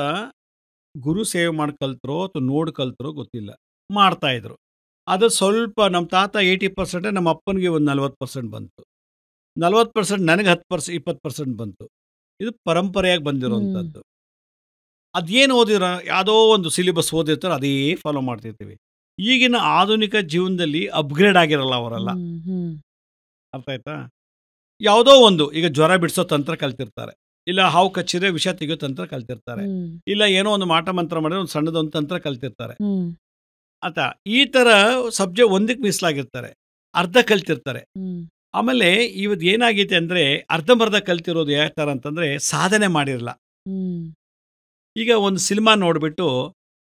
ಗುರು ಸೇವೆ ಮಾಡಿ ಕಲ್ತರೋ ಅಥವಾ ನೋಡಿ ಕಲ್ತರೋ ಗೊತ್ತಿಲ್ಲ, ಮಾಡ್ತಾ ಇದ್ರು. ಅದು ಸ್ವಲ್ಪ ನಮ್ಮ ತಾತ 80% ನಮ್ಮ ಅಪ್ಪನಿಗೆ ಒಂದು 40% ಬಂತು. 40% ನನಗೆ 10% 20% ಬಂತು. ಇದು ಪರಂಪರೆಯಾಗಿ ಹ್ಮ್ ಬಂದಿರೋವಂಥದ್ದು. ಅದೇನು ಓದಿರೋ ಯಾವುದೋ ಒಂದು ಸಿಲೆಬಸ್ ಓದಿರ್ತಾರೆ ಅದೇ ಫಾಲೋ ಮಾಡ್ತಿರ್ತೀವಿ. ಈಗಿನ ಆಧುನಿಕ ಜೀವನದಲ್ಲಿ ಅಪ್ಗ್ರೇಡ್ ಆಗಿರಲ್ಲ ಅವರೆಲ್ಲ. ಹ್ಮ್ ಹ್ಮ್ ಅರ್ಥ ಆಯ್ತಾ? ಯಾವುದೋ ಒಂದು ಈಗ ಜ್ವರ ಬಿಡಿಸೋ ತಂತ್ರ ಕಲ್ತಿರ್ತಾರೆ, ಇಲ್ಲ ಹಾವು ಕಚ್ಚಿದ್ರೆ ವಿಷ ತೆಗೆಯೋ ತಂತ್ರ ಕಲ್ತಿರ್ತಾರೆ, ಹ್ಮ್ ಇಲ್ಲ ಏನೋ ಒಂದು ಮಾಟ ಮಂತ್ರ ಮಾಡಿದ್ರೆ ಒಂದು ಸಣ್ಣದೊಂದು ತಂತ್ರ ಕಲ್ತಿರ್ತಾರೆ. ಹ್ಮ್ ಆಯ್ತಾ? ಈ ಥರ ಸಬ್ಜೆಕ್ಟ್ ಒಂದಕ್ಕೆ ಮೀಸಲಾಗಿರ್ತಾರೆ, ಅರ್ಧ ಕಲ್ತಿರ್ತಾರೆ. ಹ್ಮ್ ಆಮೇಲೆ ಇವತ್ತು ಏನಾಗೈತೆ ಅಂದರೆ ಅರ್ಧಂಬರ್ಧ ಕಲ್ತಿರೋದು ಯಾವ ಥರ ಅಂತಂದರೆ ಸಾಧನೆ ಮಾಡಿರಲ್ಲ. ಹ್ಮ್ ಈಗ ಒಂದು ಸಿನಿಮಾ ನೋಡಿಬಿಟ್ಟು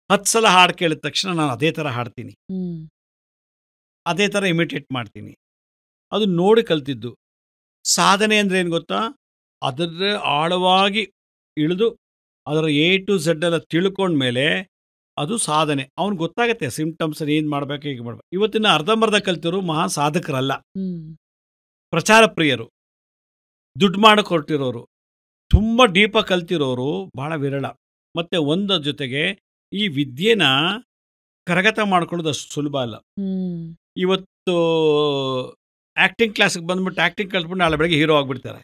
10 ಸಲ ಹಾಡು ಕೇಳಿದ ತಕ್ಷಣ ನಾನು ಅದೇ ಥರ ಹಾಡ್ತೀನಿ, ಹ್ಮ್ ಅದೇ ಥರ ಇಮಿಟೇಟ್ ಮಾಡ್ತೀನಿ. ಅದು ನೋಡಿ ಕಲ್ತಿದ್ದು. ಸಾಧನೆ ಅಂದರೆ ಏನು ಗೊತ್ತಾ? ಅದರ ಆಳವಾಗಿ ಇಳಿದು ಅದರ ಎ ಟು ಝೆಡ್ ಎಲ್ಲ ತಿಳ್ಕೊಂಡ್ಮೇಲೆ ಅದು ಸಾಧನೆ. ಅವ್ನಿಗೆ ಗೊತ್ತಾಗುತ್ತೆ ಸಿಂಪ್ಟಮ್ಸ್ ಏನು ಮಾಡಬೇಕು, ಹೀಗೆ ಮಾಡಬೇಕು. ಇವತ್ತಿನ ಅರ್ಧಂಬರ್ಧ ಕಲ್ತಿರೋ ಮಹಾ ಸಾಧಕರಲ್ಲ, ಹ್ಮ್ ಪ್ರಚಾರ ಪ್ರಿಯರು, ದುಡ್ಡು ಮಾಡಕ್ಕೆ ಹೊರಟಿರೋರು. ತುಂಬ ಡೀಪಾಗಿ ಕಲ್ತಿರೋರು ಭಾಳ ವಿರಳ. ಮತ್ತು ಒಂದರ ಜೊತೆಗೆ ಈ ವಿದ್ಯೆನ ಕರಗತ ಮಾಡ್ಕೊಳ್ಳೋದು ಅಷ್ಟು ಸುಲಭ ಅಲ್ಲ. ಹ್ಮ್ ಇವತ್ತು ಆ್ಯಕ್ಟಿಂಗ್ ಕ್ಲಾಸಿಗೆ ಬಂದ್ಬಿಟ್ಟು ಆ್ಯಕ್ಟಿಂಗ್ ಕಲ್ತ್ಬಿಟ್ಟು ನಾಳೆ ಬೆಳಗ್ಗೆ ಹೀರೋ ಆಗಿಬಿಡ್ತಾರೆ.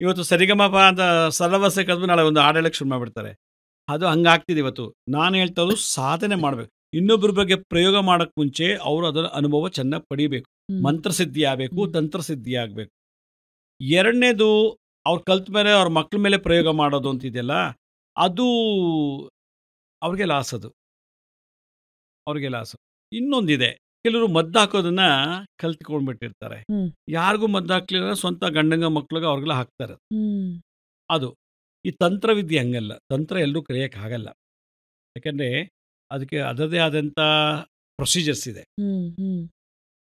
ಇವತ್ತು ಸರಿಗಮಪ ಅಂತ ಸರಳವಸೆ ಕಲ್ತ್ಬಿಟ್ಟು ನಾಳೆ ಒಂದು ಹಾಡು ಹೇಳಕ್ಕೆ ಶುರು ಮಾಡಿಬಿಡ್ತಾರೆ. ಅದು ಹಂಗಾಗ್ತಿದೆ ಇವತ್ತು. ನಾನು ಹೇಳ್ತಾ ಇರೋದು ಸಾಧನೆ ಮಾಡಬೇಕು. ಇನ್ನೊಬ್ಬರ ಬಗ್ಗೆ ಪ್ರಯೋಗ ಮಾಡೋಕ್ಕೆ ಮುಂಚೆ ಅವರು ಅದರ ಅನುಭವ ಚೆನ್ನಾಗಿ ಪಡಿಬೇಕು. ಹ್ಮ್ ಮಂತ್ರಸಿದ್ಧಿ ಆಗಬೇಕು, ಹ್ಮ್ ತಂತ್ರಸಿದ್ಧಿ ಆಗಬೇಕು. ಎರಡನೇದು ಅವ್ರು ಕಲ್ತ ಮೇಲೆ ಅವ್ರ ಮಕ್ಕಳ ಮೇಲೆ ಪ್ರಯೋಗ ಮಾಡೋದು ಅಂತಿದೆಯಲ್ಲ, ಅದು ಅವ್ರಿಗೆ ಲಾಸ್. ಅದು ಅವ್ರಿಗೆ ಲಾಸು. ಇನ್ನೊಂದಿದೆ, ಕೆಲವರು ಮದ್ದು ಹಾಕೋದನ್ನ ಕಲ್ತ್ಕೊಂಡ್ಬಿಟ್ಟಿರ್ತಾರೆ. ಹ್ಮ್ ಯಾರಿಗೂ ಮದ್ದು ಹಾಕ್ಲಿಲ್ಲ, ಸ್ವಂತ ಗಂಡಂಗ ಮಕ್ಳಿಗೆ ಅವ್ರಿಗೆಲ್ಲ ಹಾಕ್ತಾರೆ. ಹ್ಮ್ ಅದು ಈ ತಂತ್ರವಿದ್ಯೆ ಹಂಗಲ್ಲ. ತಂತ್ರ ಎಲ್ಲರೂ ಕಲಿಯೋಕ್ಕಾಗಲ್ಲ. ಯಾಕಂದರೆ ಅದಕ್ಕೆ ಅದರದೇ ಆದಂಥ ಪ್ರೊಸೀಜರ್ಸ್ ಇದೆ. ಹ್ಮ್ ಹ್ಮ್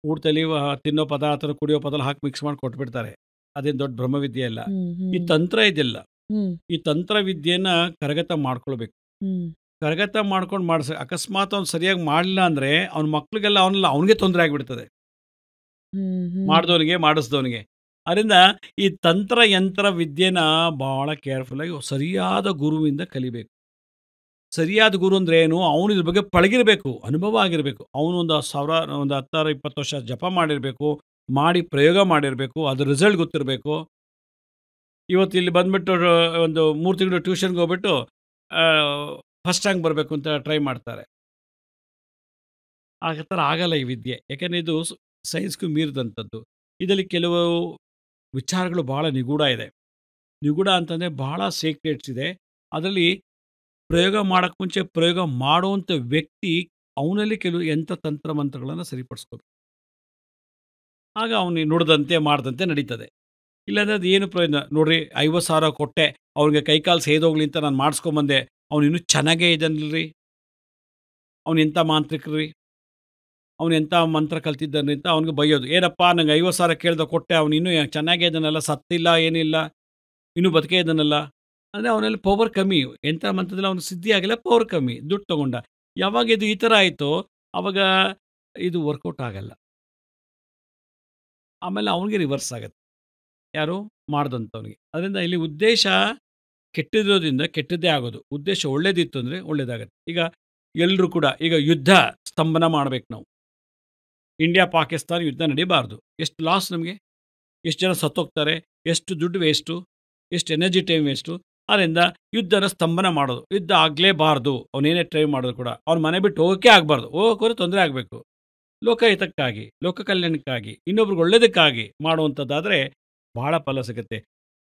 ಊಟದಲ್ಲಿ ತಿನ್ನೋ ಪದಾರ್ಥ ಕುಡಿಯೋ ಪದಾರ್ಥ ಹಾಕಿ ಮಿಕ್ಸ್ ಮಾಡಿ ಕೊಟ್ಬಿಡ್ತಾರೆ. ಅದೇನು ದೊಡ್ಡ ಬ್ರಹ್ಮವಿದ್ಯೆ ಅಲ್ಲ. ಹ್ಮ್ ಈ ಹ್ಮ್ ತಂತ್ರ ಇದೆಯಲ್ಲ, ಹ್ಮ್ ಈ ತಂತ್ರವಿದ್ಯೆನ ಕರಗತ ಮಾಡ್ಕೊಳ್ಬೇಕು. ಹ್ಮ್ ಕರಗತ ಮಾಡ್ಕೊಂಡು ಮಾಡಿಸ ಅಕಸ್ಮಾತ್ ಅವ್ನು ಸರಿಯಾಗಿ ಮಾಡಲಿಲ್ಲ ಅಂದರೆ ಅವ್ನ ಮಕ್ಳಿಗೆಲ್ಲ ಅವನಿಗೆ ತೊಂದರೆ ಆಗಿಬಿಡ್ತದೆ, ಹ್ಮ್ ಹ್ಮ್ ಮಾಡಿದವನಿಗೆ ಮಾಡಿಸ್ದವನಿಗೆ. ಅದರಿಂದ ಈ ತಂತ್ರ ಯಂತ್ರ ವಿದ್ಯೆನ ಭಾಳ ಕೇರ್ಫುಲ್ಲಾಗಿ ಸರಿಯಾದ ಗುರುವಿಂದ ಕಲಿಬೇಕು. ಸರಿಯಾದ ಗುರು ಅಂದರೆ ಏನು? ಅವನು ಇದ್ರ ಬಗ್ಗೆ ಪಳಗಿರಬೇಕು, ಅನುಭವ ಆಗಿರಬೇಕು. ಅವನು ಒಂದು 10-20 ವರ್ಷ ಜಪ ಮಾಡಿರಬೇಕು, ಮಾಡಿ ಪ್ರಯೋಗ ಮಾಡಿರಬೇಕು, ಅದ್ರ ರಿಸಲ್ಟ್ ಗೊತ್ತಿರಬೇಕು. ಇವತ್ತು ಇಲ್ಲಿ ಬಂದ್ಬಿಟ್ಟು ಒಂದು 3 ತಿಂಗಳು ಟ್ಯೂಷನ್ಗೆ ಹೋಗ್ಬಿಟ್ಟು ಫಸ್ಟ್ ರ್ಯಾಂಕ್ ಬರಬೇಕು ಅಂತ ಟ್ರೈ ಮಾಡ್ತಾರೆ. ಆ ಥರ ಆಗಲ್ಲ ಈ ವಿದ್ಯೆ. ಯಾಕೆಂದರೆ ಇದು ಸೈನ್ಸ್ಗೂ ಮೀರಿದಂಥದ್ದು. ಇದರಲ್ಲಿ ಕೆಲವು ವಿಚಾರಗಳು ಭಾಳ ನಿಗೂಢ ಇದೆ. ನಿಗೂಢ ಅಂತಂದರೆ ಭಾಳ ಸೀಕ್ರೆಟ್ಸ್ ಇದೆ. ಅದರಲ್ಲಿ ಪ್ರಯೋಗ ಮಾಡೋಕ್ಕೆ ಮುಂಚೆ ಪ್ರಯೋಗ ಮಾಡುವಂಥ ವ್ಯಕ್ತಿ ಅವನಲ್ಲಿ ಕೆಲವು ತಂತ್ರ ಮಂತ್ರಗಳನ್ನು ಸರಿಪಡಿಸ್ಕೋಬೇಕು. ಆಗ ಅವನಿಗೆ ನುಡಿದಂತೆ ಮಾಡಿದಂತೆ ನಡೀತದೆ. ಇಲ್ಲಾಂದರೆ ಅದು ಏನು ಪ್ರಯೋಜನ? ನೋಡ್ರಿ 50,000 ಕೊಟ್ಟೆ, ಅವ್ನಿಗೆ ಕೈಕಾಲು ಸೇದೋಗ್ಲಿ ಅಂತ ನಾನು ಮಾಡಿಸ್ಕೊಂಬಂದೆ, ಅವನು ಇನ್ನೂ ಚೆನ್ನಾಗೇ ಇದ್ದಾನಲ್ರಿ, ಅವನು ಎಂಥ ಮಾಂತ್ರಿಕರಿ, ಅವನು ಎಂಥ ಮಂತ್ರ ಕಲ್ತಿದ್ದಾನೆ ಅಂತ ಅವ್ನಿಗೆ ಬೈಯೋದು. ಏನಪ್ಪ ನಂಗೆ 50,000 ಕೇಳ್ದೆ ಕೊಟ್ಟೆ, ಅವನು ಇನ್ನೂ ಚೆನ್ನಾಗೇ ಇದ್ದಾನಲ್ಲ, ಸತ್ತಿಲ್ಲ, ಏನಿಲ್ಲ, ಇನ್ನೂ ಬದುಕೇ ಇದ್ದಾನಲ್ಲ. ಅಂದರೆ ಅವನಲ್ಲಿ ಪವರ್ ಕಮ್ಮಿ. ಎಂಥ ಮಂತ್ರದಲ್ಲಿ ಅವನು ಸಿದ್ಧಿ ಆಗಿಲ್ಲ, ಪವರ್ ಕಮ್ಮಿ, ದುಡ್ಡು ತೊಗೊಂಡ. ಯಾವಾಗ ಇದು ಈ ಥರ ಆಯಿತೋ ಆವಾಗ ಇದು ವರ್ಕೌಟ್ ಆಗಲ್ಲ. ಆಮೇಲೆ ಅವನಿಗೆ ರಿವರ್ಸ್ ಆಗುತ್ತೆ, ಯಾರು ಮಾಡ್ದಂಥವ್ನಿಗೆ. ಅದರಿಂದ ಇಲ್ಲಿ ಉದ್ದೇಶ ಕೆಟ್ಟದಿರೋದ್ರಿಂದ ಕೆಟ್ಟದ್ದೇ ಆಗೋದು. ಉದ್ದೇಶ ಒಳ್ಳೇದಿತ್ತು ಅಂದರೆ ಒಳ್ಳೇದಾಗತ್ತೆ. ಈಗ ಎಲ್ಲರೂ ಕೂಡ ಈಗ ಯುದ್ಧ ಸ್ತಂಭನ ಮಾಡಬೇಕು ನಾವು. ಇಂಡಿಯಾ ಪಾಕಿಸ್ತಾನ ಯುದ್ಧ ನಡೀಬಾರ್ದು. ಎಷ್ಟು ಲಾಸ್ ನಮಗೆ, ಎಷ್ಟು ಜನ ಸತ್ತೋಗ್ತಾರೆ, ಎಷ್ಟು ದುಡ್ಡು ವೇಸ್ಟು, ಎಷ್ಟು ಎನರ್ಜಿ ಟೈಮ್ ವೇಸ್ಟು. ಆದ್ದರಿಂದ ಯುದ್ಧನ ಸ್ತಂಭನ ಮಾಡೋದು. ಯುದ್ಧ ಆಗಲೇಬಾರ್ದು. ಅವನೇನೇ ಟ್ರೈ ಮಾಡೋದು ಕೂಡ ಅವ್ನ ಮನೆ ಬಿಟ್ಟು ಹೋಗೋಕ್ಕೆ ಆಗಬಾರ್ದು. ಹೋಗೋಕ್ಕೋದ್ರೆ ತೊಂದರೆ ಆಗಬೇಕು. ಲೋಕಹಿತಕ್ಕಾಗಿ, ಲೋಕ ಕಲ್ಯಾಣಕ್ಕಾಗಿ, ಇನ್ನೊಬ್ರಿಗೆ ಒಳ್ಳೇದಕ್ಕಾಗಿ ಮಾಡುವಂಥದ್ದಾದರೆ ಭಾಳ ಫಲ ಸಿಗುತ್ತೆ.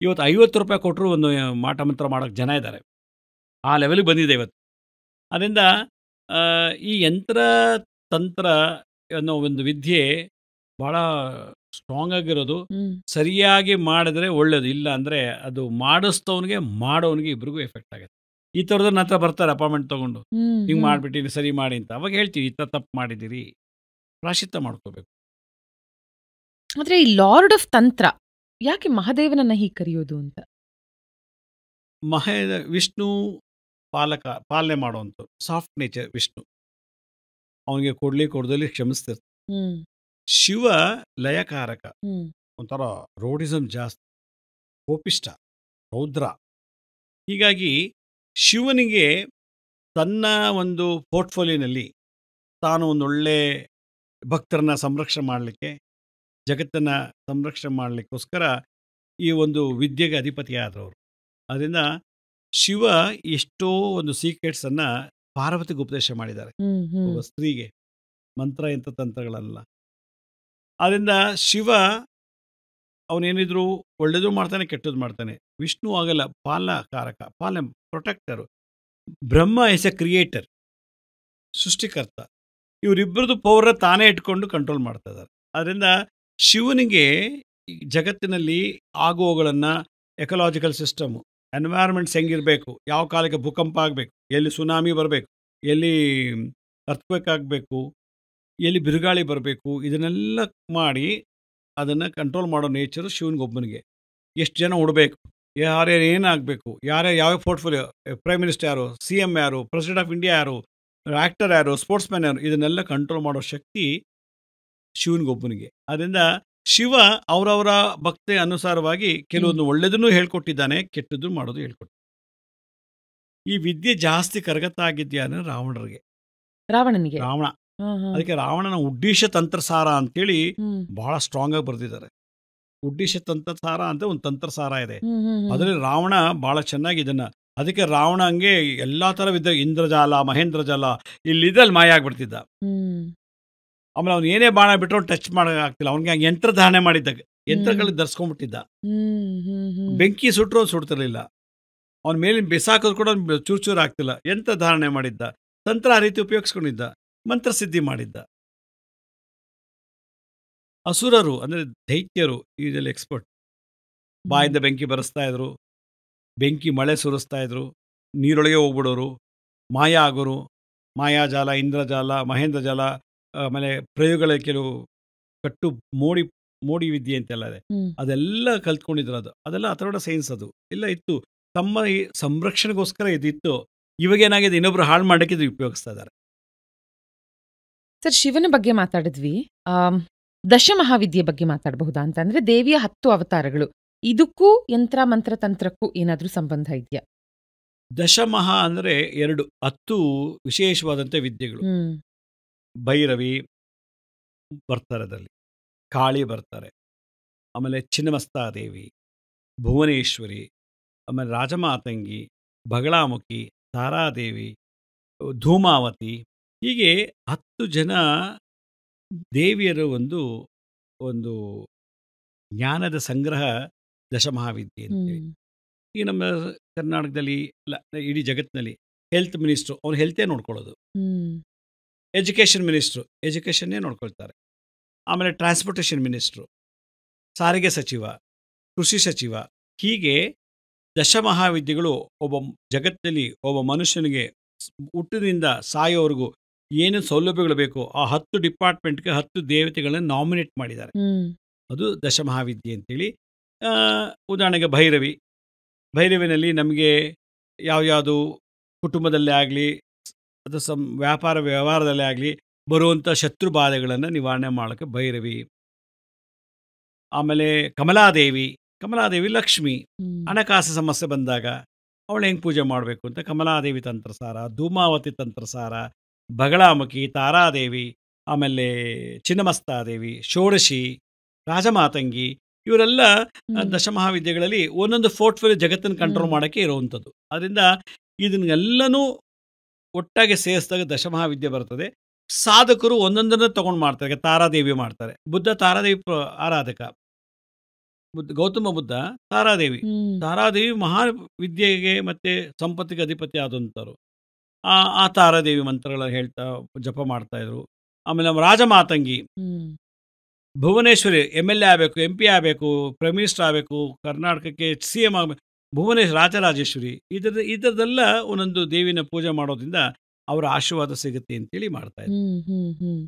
ಇವತ್ತು ₹50 ಕೊಟ್ಟರು ಒಂದು ಮಾಟ ಮಂತ್ರ ಮಾಡೋಕ್ಕೆ ಜನ ಇದ್ದಾರೆ. ಆ ಲೆವೆಲ್ಗೆ ಬಂದಿದೆ ಇವತ್ತು. ಅದರಿಂದ ಈ ಯಂತ್ರ ತಂತ್ರ ಅನ್ನೋ ಒಂದು ವಿದ್ಯೆ ಭಾಳ ಸ್ಟ್ರಾಂಗ್ ಆಗಿರೋದು. ಹ್ಮ್. ಸರಿಯಾಗಿ ಮಾಡಿದ್ರೆ ಒಳ್ಳೇದು. ಇಲ್ಲ ಅಂದರೆ ಅದು ಮಾಡಿಸ್ತವನಿಗೆ, ಮಾಡೋನಿಗೆ ಇಬ್ರಿಗೂ ಎಫೆಕ್ಟ್ ಆಗುತ್ತೆ. ಈ ಥರದವ್ರು ನನ್ನ ಹತ್ರ ಬರ್ತಾರೆ ಅಪಾಯಿಂಟ್ಮೆಂಟ್ ತೊಗೊಂಡು. ಹ್ಮ್. ಹಿಂಗೆ ಹ್ಮ್. ಮಾಡಿಬಿಟ್ಟಿನಿ ಸರಿ ಮಾಡಿ ಅಂತ. ಅವಾಗ ಹೇಳ್ತೀವಿ ಈ ಥರ ತಪ್ಪು ಮಾಡಿದ್ದೀರಿ. ಪ್ರಾಯಶ್ಚಿತ್ತ ಮಾಡ್ಕೋಬೇಕು. ಆದ್ರೆ ಈ ಲಾರ್ಡ್ ಆಫ್ ತಂತ್ರ ಯಾಕೆ ಮಹಾದೇವನನ್ನ ಹೀಗೆ ಕರೆಯೋದು ಅಂತ? ವಿಷ್ಣು ಪಾಲನೆ ಮಾಡುವಂಥವ್ರು. Soft nature Vishnu. ಅವನಿಗೆ ಕೊಡದಲ್ಲಿ ಕ್ಷಮಿಸ್ತಿರ್ತಾರೆ. ಹ್ಮ್. ಶಿವ ಲಯಕಾರಕ. ಹ್ಮ್. ಒಂಥರ ರೌಡಿಸಮ್ ಜಾಸ್ತಿ, ಕೋಪಿಷ್ಟ, ರೌದ್ರ. ಹೀಗಾಗಿ ಶಿವನಿಗೆ ತನ್ನ ಒಂದು ಪೋರ್ಟ್ಫೋಲಿಯೋನಲ್ಲಿ ತಾನು ಒಂದೊಳ್ಳೆ ಭಕ್ತರನ್ನ ಸಂರಕ್ಷಣೆ ಮಾಡಲಿಕ್ಕೆ, ಜಗತ್ತನ್ನು ಸಂರಕ್ಷಣೆ ಮಾಡಲಿಕ್ಕೋಸ್ಕರ ಈ ಒಂದು ವಿದ್ಯೆಗೆ ಅಧಿಪತಿಯಾದವರು. ಅದರಿಂದ ಶಿವ ಎಷ್ಟೋ ಒಂದು ಸೀಕ್ರೆಟ್ಸನ್ನು ಪಾರ್ವತಿಗೆ ಉಪದೇಶ ಮಾಡಿದ್ದಾರೆ. ಹ್ಮ್. ಹ್ಮ್. ಒಬ್ಬ ಸ್ತ್ರೀಗೆ ಮಂತ್ರ ಇಂಥ ತಂತ್ರಗಳಲ್ಲ. ಆದ್ದರಿಂದ ಶಿವ ಅವನೇನಿದ್ರು ಒಳ್ಳೇದು ಮಾಡ್ತಾನೆ, ಕೆಟ್ಟದ್ದು ಮಾಡ್ತಾನೆ. ವಿಷ್ಣು ಆಗಲ್ಲ, ಪಾಲಕಾರಕ, protector. Brahma is a creator, ಸೃಷ್ಟಿಕರ್ತ. ಇವರಿಬ್ಬರದು ಪವರ್ ತಾನೇ ಇಟ್ಕೊಂಡು ಕಂಟ್ರೋಲ್ ಮಾಡ್ತಾ ಇದ್ದಾರೆ. ಆದ್ದರಿಂದ ಶಿವನಿಗೆ ಈ ಜಗತ್ತಿನಲ್ಲಿ ಆಗುವಗಳನ್ನು, ಎಕಲಾಜಿಕಲ್ ಸಿಸ್ಟಮು, ಎನ್ವೈರ್ಮೆಂಟ್ಸ್ ಹೆಂಗಿರಬೇಕು, ಯಾವ ಕಾಲಕ್ಕೆ ಭೂಕಂಪ ಆಗಬೇಕು, ಎಲ್ಲಿ ಸುನಾಮಿ ಬರಬೇಕು, ಎಲ್ಲಿ ಅರ್ಥಕ್ವೇಕ್ ಆಗಬೇಕು, ಎಲ್ಲಿ ಬಿರುಗಾಳಿ ಬರಬೇಕು, ಇದನ್ನೆಲ್ಲ ಮಾಡಿ ಅದನ್ನು ಕಂಟ್ರೋಲ್ ಮಾಡೋ ನೇಚರು ಶಿವನಿಗೊಬ್ಬನಿಗೆ. ಎಷ್ಟು ಜನ ಉಡಬೇಕು, ಯಾರ್ಯಾರು ಏನಾಗಬೇಕು, ಯಾರ್ಯಾರು ಯಾವ ಪೋರ್ಟ್ಫೋಲಿಯೋ, ಪ್ರೈಮ್ ಮಿನಿಸ್ಟರ್ ಯಾರು, ಸಿ ಎಮ್ ಯಾರು, ಪ್ರೆಸಿಡೆಂಟ್ ಆಫ್ ಇಂಡಿಯಾ ಯಾರು, ಆ್ಯಕ್ಟರ್ ಯಾರು, ಸ್ಪೋರ್ಟ್ಸ್ ಮ್ಯಾನ್ ಯಾರು, ಇದನ್ನೆಲ್ಲ ಕಂಟ್ರೋಲ್ ಮಾಡೋ ಶಕ್ತಿ ಶಿವನಿಗೊಬ್ಬನಿಗೆ. ಅದರಿಂದ ಶಿವ ಅವರವರ ಭಕ್ತಿ ಅನುಸಾರವಾಗಿ ಕೆಲವೊಂದು ಒಳ್ಳೆಯದನ್ನು ಹೇಳ್ಕೊಟ್ಟಿದ್ದಾನೆ, ಕೆಟ್ಟದ್ದು ಮಾಡೋದು ಹೇಳ್ಕೊಟ್ಟು. ಈ ವಿದ್ಯೆ ಜಾಸ್ತಿ ಕರಗತಾಗಿದ್ಯಾ ಅಂದರೆ ರಾವಣನಿಗೆ. ರಾವಣ. ಅದಕ್ಕೆ ರಾವಣನ ಉಡ್ಡೀಶ ತಂತ್ರಸಾರ ಅಂತೇಳಿ ಬಹಳ ಸ್ಟ್ರಾಂಗ್ ಆಗಿ ಬರೆದಿದ್ದಾರೆ. ಉಡ್ಡೀಶ ತಂತ್ರಸಾರ ಅಂತ ಒಂದು ತಂತ್ರಸಾರ ಇದೆ. ಅದರಲ್ಲಿ ರಾವಣ ಬಹಳ ಚೆನ್ನಾಗಿ ಇದನ್ನ, ಅದಕ್ಕೆ ರಾವಣ ಹಂಗೆ ಎಲ್ಲಾ ಥರ ವಿದ್ಯೆ, ಇಂದ್ರಜಾಲ, ಮಹೇಂದ್ರಜಾಲ, ಇಲ್ಲಿದ್ದಲ್ಲಿ ಮಾಯ ಆಗ್ಬಿಡ್ತಿದ್ದ. ಆಮೇಲೆ ಅವ್ನು ಏನೇ ಬಾಣ ಬಿಟ್ಟರು ಟಚ್ ಮಾಡೋಕ್ಕಾಗ್ತಿಲ್ಲ. ಅವ್ನಿಗೆ ಯಂತ್ರ ಧಾರಣೆ ಮಾಡಿದ್ದಾಗ ಯಂತ್ರಗಳಿಗೆ ಧರಿಸ್ಕೊಂಡ್ಬಿಟ್ಟಿದ್ದ. ಬೆಂಕಿ ಸುಟ್ಟರು ಅವ್ನು ಸುಡ್ತಿರ್ಲಿಲ್ಲ. ಅವನ ಮೇಲಿನ ಬೆಸಾಕೋದು ಕೂಡ ಚೂರು ಆಗ್ತಿಲ್ಲ. ಯಂತ್ರ ಧಾರಣೆ ಮಾಡಿದ್ದ, ತಂತ್ರ ಆ ರೀತಿ ಉಪಯೋಗಿಸ್ಕೊಂಡಿದ್ದ, ಮಂತ್ರಸಿದ್ಧಿ ಮಾಡಿದ್ದ. ಅಸುರರು ಅಂದರೆ ದೈತ್ಯರು ಇದರಲ್ಲಿ ಎಕ್ಸ್ಪರ್ಟ್. ಬಾಯಿಂದ ಬೆಂಕಿ ಬರೆಸ್ತಾ ಇದ್ರು, ಬೆಂಕಿ ಮಳೆ ಸುರಿಸ್ತಾ ಇದ್ರು, ನೀರೊಳಗೆ ಹೋಗ್ಬಿಡೋರು, ಮಾಯ ಆಗೋರು, ಮಾಯಾಜಾಲ, ಇಂದ್ರಜಾಲ, ಮಹೇಂದ್ರಜಾಲ, ಆಮೇಲೆ ಪ್ರಯೋಗಗಳ ಕೆಲವು ಕಟ್ಟು ಮೋಡಿ ವಿದ್ಯೆ ಅಂತೆಲ್ಲ ಇದೆ. ಅದೆಲ್ಲ ಕಲ್ತ್ಕೊಂಡಿದ್ರು. ಅದೆಲ್ಲ ಅಥರ್ವಣ ಸೈನ್ಸ್. ಅದು ಎಲ್ಲ ಇತ್ತು. ತಮ್ಮ ಈ ಸಂರಕ್ಷಣೆಗೋಸ್ಕರ ಇದಿತ್ತು. ಇವಾಗ ಏನಾಗಿದೆ, ಇನ್ನೊಬ್ರು ಹಾಳು ಮಾಡೋಕ್ಕೆ ಇದು ಉಪಯೋಗಿಸ್ತಾ ಇದ್ದಾರೆ. ಸರ್, ಶಿವನ ಬಗ್ಗೆ ಮಾತಾಡಿದ್ವಿ. ದಶಮಹಾವಿದ್ಯೆ ಬಗ್ಗೆ ಮಾತಾಡಬಹುದಾ ಅಂತ? ಅಂದ್ರೆ ದೇವಿಯ 10 ಅವತಾರಗಳು, ಇದಕ್ಕೂ ಯಂತ್ರ ಮಂತ್ರ ತಂತ್ರಕ್ಕೂ ಏನಾದ್ರೂ ಸಂಬಂಧ ಇದೆಯಾ? ದಶಮಹಾ ಅಂದರೆ 10 ವಿಶೇಷವಾದಂಥ ವಿದ್ಯೆಗಳು. ಭೈರವಿ ಬರ್ತಾರೆ, ಅದರಲ್ಲಿ ಕಾಳಿ ಬರ್ತಾರೆ, ಆಮೇಲೆ ಚಿನ್ನಮಸ್ತಾದೇವಿ, ಭುವನೇಶ್ವರಿ, ಆಮೇಲೆ ರಾಜಮಾತಂಗಿ, ಬಗಳಾಮುಖಿ, ತಾರಾದೇವಿ, ಧೂಮಾವತಿ, ಹೀಗೆ 10 ಜನ ದೇವಿಯರ ಒಂದು ಜ್ಞಾನದ ಸಂಗ್ರಹ ದಶಮಹಾವಿದ್ಯೆ ಅಂತೇಳಿ. ಈಗ ನಮ್ಮ ಕರ್ನಾಟಕದಲ್ಲಿ ಅಲ್ಲ, ಇಡೀ ಜಗತ್ತಿನಲ್ಲಿ ಹೆಲ್ತ್ ಮಿನಿಸ್ಟ್ರು ಅವ್ನು ಹೆಲ್ತೇ ನೋಡ್ಕೊಳ್ಳೋದು. ಎಜುಕೇಷನ್ ಮಿನಿಸ್ಟ್ರು ಎಜುಕೇಷನ್ನೇ ನೋಡ್ಕೊಳ್ತಾರೆ. ಆಮೇಲೆ ಟ್ರಾನ್ಸ್ಪೋರ್ಟೇಷನ್ ಮಿನಿಸ್ಟ್ರು, ಸಾರಿಗೆ ಸಚಿವ, ಕೃಷಿ ಸಚಿವ, ಹೀಗೆ ದಶಮಹಾವಿದ್ಯೆಗಳು ಒಬ್ಬ ಜಗತ್ತಿನಲ್ಲಿ ಒಬ್ಬ ಮನುಷ್ಯನಿಗೆ ಹುಟ್ಟಿನಿಂದ ಸಾಯೋವರೆಗೂ ಏನು ಸೌಲಭ್ಯಗಳು ಬೇಕೋ ಆ 10 ಡಿಪಾರ್ಟ್ಮೆಂಟ್ಗೆ 10 ದೇವತೆಗಳನ್ನ ನಾಮಿನೇಟ್ ಮಾಡಿದ್ದಾರೆ. ಅದು ದಶಮಹಾವಿದ್ಯೆ ಅಂತೇಳಿ. ಉದಾಹರಣೆಗೆ ಭೈರವಿನಲ್ಲಿ ನಮಗೆ ಯಾವ್ಯಾವುದು ಕುಟುಂಬದಲ್ಲೇ ಆಗಲಿ ಅಥವಾ ವ್ಯಾಪಾರ ವ್ಯವಹಾರದಲ್ಲೇ ಆಗಲಿ ಬರುವಂಥ ಶತ್ರು ಬಾಧೆಗಳನ್ನು ನಿವಾರಣೆ ಮಾಡೋಕ್ಕೆ ಭೈರವಿ. ಆಮೇಲೆ ಕಮಲಾದೇವಿ ಲಕ್ಷ್ಮಿ. ಹಣಕಾಸು ಸಮಸ್ಯೆ ಬಂದಾಗ ಅವಳು ಹೆಂಗೆ ಪೂಜೆ ಮಾಡಬೇಕು ಅಂತ ಕಮಲಾದೇವಿ ತಂತ್ರಸಾರ, ಧೂಮಾವತಿ ತಂತ್ರಸಾರ, ಬಗಳಾಮುಖಿ, ತಾರಾದೇವಿ, ಆಮೇಲೆ ಚಿನ್ನಮಸ್ತಾದೇವಿ, ಷೋಡಶಿ, ರಾಜಮಾತಂಗಿ, ಇವರೆಲ್ಲ ದಶಮಹಾವಿದ್ಯೆಗಳಲ್ಲಿ ಒಂದೊಂದು ಪೋರ್ಟ್ಫೋಲಿಯೋ ಜಗತ್ತನ್ನು ಕಂಟ್ರೋಲ್ ಮಾಡೋಕ್ಕೆ ಇರುವಂಥದ್ದು. ಅದರಿಂದ ಇದನ್ನೆಲ್ಲನೂ ಒಟ್ಟಾಗಿ ಸೇರಿಸಿದಾಗ ದಶಮಹಾವಿದ್ಯೆ ಬರ್ತದೆ. ಸಾಧಕರು ಒಂದೊಂದನ್ನು ತಗೊಂಡು ಮಾಡ್ತಾರೆ. ತಾರಾದೇವಿ ಮಾಡ್ತಾರೆ. ಬುದ್ಧ ತಾರಾದೇವಿ ಆರಾಧಕ. ಗೌತಮ ಬುದ್ಧ ತಾರಾದೇವಿ ಮಹಾ ವಿದ್ಯೆಗೆ ಮತ್ತು ಸಂಪತ್ತಿಗೆ ಅಧಿಪತಿ ಆದಂಥವ್ರು. ಆ ತಾರಾದೇವಿ ಮಂತ್ರಗಳ ಹೇಳ್ತಾ ಜಪ ಮಾಡ್ತಾಯಿದ್ರು. ಆಮೇಲೆ ನಮ್ಮ ರಾಜಮಾತಂಗಿ ಭುವನೇಶ್ವರಿ MLA ಆಗಬೇಕು, MP ಆಗಬೇಕು, ಪ್ರೈಮ್ ಮಿನಿಸ್ಟರ್ ಆಗಬೇಕು, ಕರ್ನಾಟಕಕ್ಕೆ CM ಆಗಬೇಕು. ರಾಜರಾಜೇಶ್ವರಿ ಇದರದೆಲ್ಲ ಒಂದೊಂದು ದೇವಿನ ಪೂಜೆ ಮಾಡೋದ್ರಿಂದ ಅವರ ಆಶೀರ್ವಾದ ಸಿಗುತ್ತೆ ಅಂತೇಳಿ ಮಾಡ್ತಾ ಇದ್ದಾರೆ. ಹ್ಮ್ ಹ್ಮ್ ಹ್ಮ್